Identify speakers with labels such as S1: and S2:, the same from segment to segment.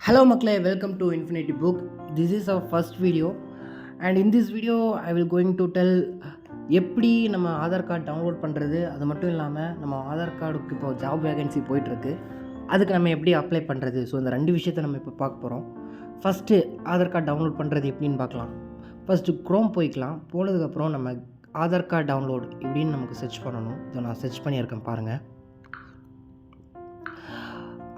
S1: Hello Makle, welcome to Infinity Book. This is our first video and in this video I will going to tell எப்படி நம்ம Aadhaar card download பண்ணுறது. அது மட்டும் இல்லாமல் நம்ம ஆதார் கார்டுக்கு இப்போ ஜாப் வேகன்சி போயிட்டுருக்கு, அதுக்கு நம்ம எப்படி அப்ளை பண்ணுறது. ஸோ இந்த ரெண்டு விஷயத்தை நம்ம இப்போ பார்க்க போகிறோம். ஃபஸ்ட்டு ஆதார் கார்டு டவுன்லோட் பண்ணுறது எப்படின்னு பார்க்கலாம். ஃபஸ்ட்டு க்ரோம் போய்க்கலாம். போனதுக்கப்புறம் நம்ம ஆதார் கார்டு டவுன்லோட் இப்படின்னு நமக்கு சர்ச் பண்ணணும். இதை நான் சர்ச் பண்ணியிருக்கேன் பாருங்கள்.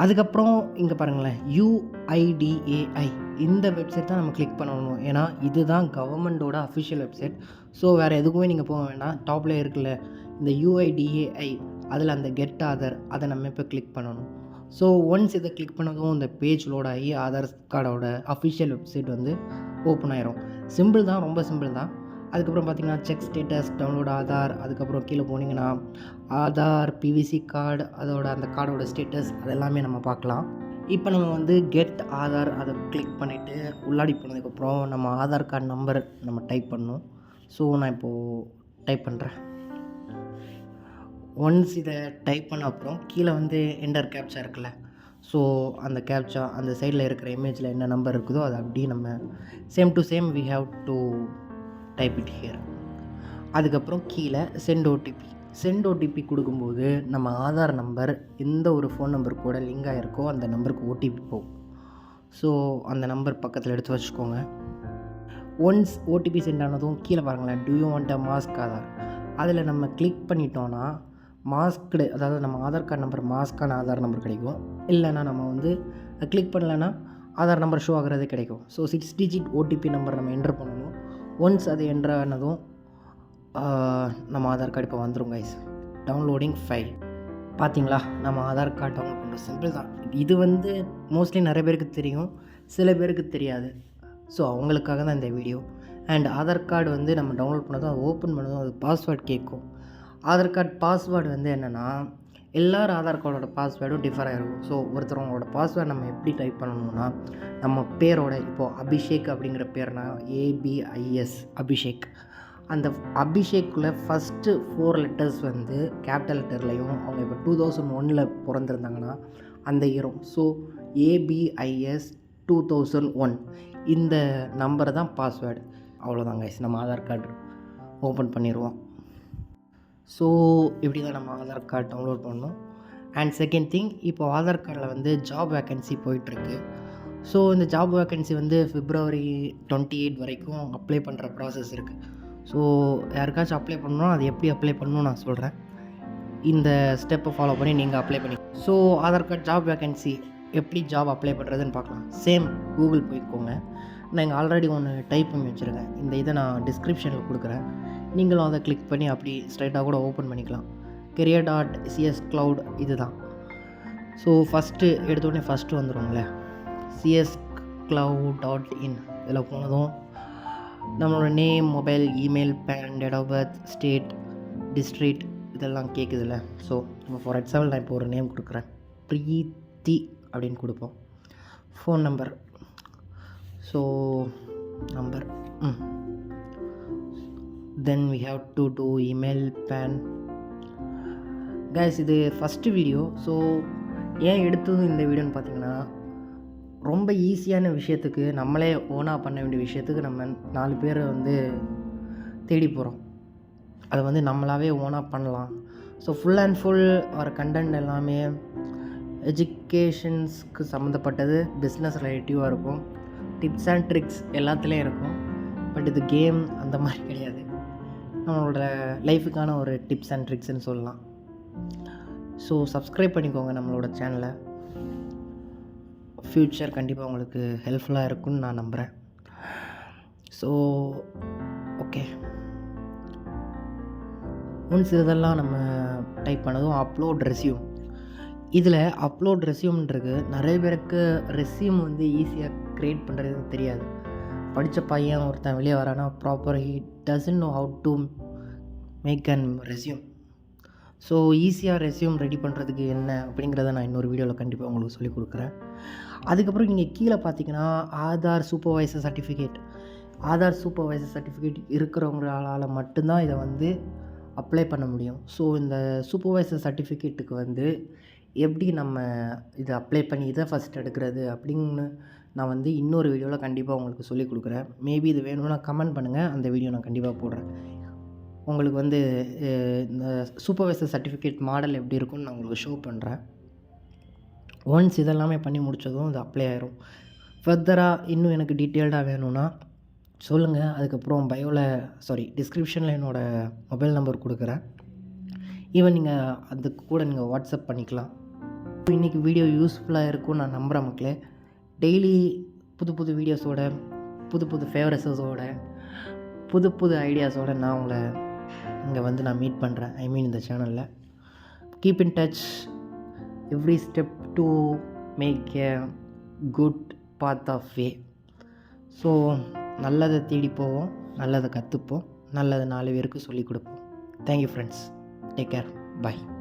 S1: அதுக்கப்புறம் இங்கே பாருங்களேன், UIDAI இந்த வெப்சைட் தான் நம்ம கிளிக் பண்ணணும். ஏன்னா இதுதான் கவர்மெண்ட்டோட அஃபிஷியல் வெப்சைட். ஸோ வேறு எதுக்குமே நீங்கள் போக வேண்டாம். டாப்பில் இருக்குல்ல இந்த UIDAI, அதில் அந்த கெட் ஆதார், அதை நம்ம இப்போ கிளிக் பண்ணணும். ஸோ ஒன்ஸ் இதை கிளிக் பண்ணதும் இந்த பேஜ் லோட் ஆகி ஆதார் கார்டோட அஃபிஷியல் வெப்சைட் வந்து ஓப்பன் ஆயிரும். சிம்பிள் தான், ரொம்ப சிம்பிள் தான். அதுக்கப்புறம் பார்த்திங்கன்னா செக் ஸ்டேட்டஸ், டவுன்லோட் ஆதார், அதுக்கப்புறம் கீழே போனீங்கன்னா ஆதார், பிவிசி கார்டு, அதோட அந்த கார்டோட ஸ்டேட்டஸ் அதெல்லாமே நம்ம பார்க்கலாம். இப்போ நம்ம வந்து கெட் ஆதார் அதை கிளிக் பண்ணிவிட்டு உள்ளாடி போனதுக்கப்புறம் நம்ம ஆதார் கார்டு நம்பர் நம்ம டைப் பண்ணணும். ஸோ நான் இப்போது டைப் பண்ணுறேன். ஒன்ஸ் இதை டைப் பண்ண அப்புறம் கீழே வந்து என்டர் கேப்ச்சா இருக்குல்ல, ஸோ அந்த கேப்ச்சா அந்த சைடில் இருக்கிற இமேஜில் என்ன நம்பர் இருக்குதோ அதை அப்படியே நம்ம same to same we have to type it here. அதுக்கப்புறம் கீழே சென்ட் ஓடிபி கொடுக்கும்போது நம்ம ஆதார் நம்பர் எந்த ஒரு ஃபோன் நம்பர் கூட லிங்க் ஆகிருக்கோ அந்த நம்பருக்கு ஓடிபி போகும். ஸோ அந்த நம்பர் பக்கத்தில் எடுத்து வச்சுக்கோங்க. ஒன்ஸ் ஓடிபி சென்ட் ஆனதும் கீழே பாருங்களேன், do you want a mask Aadhaar, அதில் நம்ம கிளிக் பண்ணிட்டோன்னா மாஸ்க்கு, அதாவது நம்ம ஆதார் கார்டு நம்பர் மாஸ்க்கான ஆதார் நம்பர் கிடைக்கும். இல்லைன்னா நம்ம வந்து கிளிக் பண்ணலைன்னா ஆதார் நம்பர் ஷோ ஆகிறது கிடைக்கும். ஸோ 6 டிஜிட் ஓடிபி நம்பர் நம்ம என்டர் பண்ணணும். ஒன்ஸ் அது என்ட்ரு ஆனதும் நம்ம ஆதார் கார்டு இப்போ வந்துடும் கைஸ். டவுன்லோடிங் ஃபைல் பார்த்தீங்களா, நம்ம ஆதார் கார்டு டவுன்லோட் பண்ணுறோம். சிம்பிள் தான். இது வந்து மோஸ்ட்லி நிறைய பேருக்கு தெரியும், சில பேருக்கு தெரியாது. ஸோ அவங்களுக்காக தான் இந்த வீடியோ. அண்ட் ஆதார் கார்டு வந்து நம்ம டவுன்லோட் பண்ணதும் அது ஓப்பன் பண்ணதும் அது பாஸ்வேர்டு கேட்கும். ஆதார் கார்டு பாஸ்வேர்டு வந்து என்னென்னா, எல்லார் ஆதார் கார்டோட பாஸ்வேர்டும் டிஃபர் ஆகிருக்கும். ஸோ ஒருத்தவங்களோட பாஸ்வேர்டு நம்ம எப்படி டைப் பண்ணணும்னா, நம்ம பேரோட இப்போது அபிஷேக் அப்படிங்கிற பேர்னா ABIS அபிஷேக், அந்த அபிஷேக்கில் ஃபஸ்ட்டு 4 லெட்டர்ஸ் வந்து கேபிட்டல் லெட்டர்லையும், அவங்க இப்போ 2001 பிறந்திருந்தாங்கன்னா அந்த இயரும், ஸோ ABIS 2001 இந்த நம்பர் தான் பாஸ்வேர்டு. அவ்வளோதாங்க கைஸ், நம்ம ஆதார் கார்டு ஓப்பன் பண்ணிடுவோம். ஸோ இப்படி தான் நம்ம ஆதார் கார்டு டவுன்லோட் பண்ணணும். அண்ட் செகண்ட் திங், இப்போது ஆதார் கார்டில் வந்து ஜாப் வேக்கன்சி போயிட்டுருக்கு. ஸோ இந்த ஜாப் வேக்கன்சி வந்து February 28 வரைக்கும் அப்ளை பண்ணுற ப்ராசஸ் இருக்குது. ஸோ யாருக்காச்சும் அப்ளை பண்ணணும், அது எப்படி அப்ளை பண்ணணும் நான் சொல்கிறேன். இந்த ஸ்டெப்பை ஃபாலோ பண்ணி நீங்கள் அப்ளை பண்ணி. So Aadhaar guard job vacancy எப்படி ஜாப் அப்ளை பண்ணுறதுன்னு பார்க்கலாம். சேம் கூகுள் போய்க்கோங்க. நான் இங்கே ஆல்ரெடி ஒன்று டைப் பண்ணி வச்சுருக்கேன். இந்த இதை நான் டிஸ்கிரிப்ஷனில் கொடுக்குறேன், நீங்களும் அதை கிளிக் பண்ணி அப்படி ஸ்ட்ரைட்டாக கூட ஓப்பன் பண்ணிக்கலாம். career.cscloud இது தான். ஸோ ஃபஸ்ட்டு எடுத்தோடனே ஃபஸ்ட்டு வந்துடும்ல cscloud.in. இதில் போனதும் நம்மளோட name, mobile, email, PAN, date of birth, state, district இதெல்லாம் கேட்குதுல்ல. ஸோ இப்போ ஃபார் எக்ஸாம்பிள் நான் இப்போ ஒரு நேம் கொடுக்குறேன், பிரீத்தி அப்படின்னு கொடுப்போம். Phone number, so number, then we have to do email, pan. guys இது ஃபஸ்ட்டு வீடியோ. ஸோ ஏன் எடுத்ததும் இந்த வீடியோன்னு பார்த்தீங்கன்னா, ரொம்ப ஈஸியான விஷயத்துக்கு, நம்மளே ஓனாக பண்ண வேண்டிய விஷயத்துக்கு நம்ம 4 பேரை வந்து தேடி போகிறோம். அதை வந்து நம்மளாவே ஓனாக பண்ணலாம். ஸோ ஃபுல் அண்ட் ஃபுல் ஒரு கண்டென்ட் எல்லாமே எஜுகேஷன்ஸ்க்கு சம்மந்தப்பட்டது, பிஸ்னஸ் ரிலேட்டிவாக இருக்கும், டிப்ஸ் அண்ட் ட்ரிக்ஸ் எல்லாத்துலேயும் இருக்கும். பட் இது கேம் அந்த மாதிரி கிடையாது, நம்மளோட லைஃபுக்கான ஒரு டிப்ஸ் அண்ட் ட்ரிக்ஸ்ன்னு சொல்லலாம். ஸோ சப்ஸ்கிரைப் பண்ணிக்கோங்க நம்மளோட சேனலை. ஃப்யூச்சர் கண்டிப்பாக உங்களுக்கு ஹெல்ப்ஃபுல்லாக இருக்குன்னு நான் நம்புகிறேன். ஸோ ஓகே, ஒன்ஸ் இதெல்லாம் நம்ம டைப் பண்ணதும் அப்லோட் ரெஸ்யூம். இதில் அப்லோட் ரெஸ்யூம்ன்றது நிறைய பேருக்கு ரெஸ்யூம் வந்து ஈஸியாக க்ரியேட் பண்ணுறது தெரியாது. படித்த பையன் ஒருத்தன் வெளியே வரானா proper he doesn't know how to make an resume. So ஈஸியாக ரெஸ்யூம் ரெடி பண்ணுறதுக்கு என்ன அப்படிங்கிறத நான் இன்னொரு வீடியோவில் கண்டிப்பாக உங்களுக்கு சொல்லிக் கொடுக்குறேன். அதுக்கப்புறம் நீங்கள் கீழே பார்த்தீங்கன்னா ஆதார் சூப்பர்வைசர் சர்டிஃபிகேட் இருக்கிறவங்களால் மட்டும்தான் இதை வந்து அப்ளை பண்ண முடியும். ஸோ இந்த சூப்பர்வைசர் சர்டிஃபிகேட்டுக்கு வந்து எப்படி நம்ம இதை அப்ளை பண்ணி இதை ஃபஸ்ட் எடுக்கிறது அப்படின்னு நான் வந்து இன்னொரு வீடியோவில் கண்டிப்பாக உங்களுக்கு சொல்லிக் கொடுக்குறேன். மேபி இது வேணும்னா கமெண்ட் பண்ணுங்கள், அந்த வீடியோ நான் கண்டிப்பாக போடுறேன். உங்களுக்கு வந்து இந்த சூப்பர்வைசர் சர்டிஃபிகேட் மாடல் எப்படி இருக்குன்னு நான் உங்களுக்கு ஷோ பண்ணுறேன். ஒன்ஸ் இதெல்லாமே பண்ணி முடித்ததும் இது அப்ளை ஆயிரும். ஃபர்தராக இன்னும் எனக்கு டீட்டெயில்டாக வேணும்னா சொல்லுங்கள். அதுக்கப்புறம் டிஸ்கிரிப்ஷனில் என்னோடய மொபைல் நம்பர் கொடுக்குறேன். ஈவன் நீங்கள் அதுக்கு கூட நீங்கள் வாட்ஸ்அப் பண்ணிக்கலாம். இன்றைக்கி வீடியோ யூஸ்ஃபுல்லாக இருக்கும்னு நான் நம்புகிறேன் மக்களே. டெய்லி புது புது வீடியோஸோட, புது புது ஃபேவரஸஸோட, புது புது ஐடியாஸோடு நான் உங்களை இங்கே வந்து நான் மீட் பண்ணுறேன். இந்த சேனலில் keep in touch every step to make a good path of way. So நல்லதை தேடி போவோம், நல்லதை கற்றுப்போம், நல்லதை 4 பேருக்கு சொல்லிக் கொடுப்போம். Thank you friends. Take care. Bye.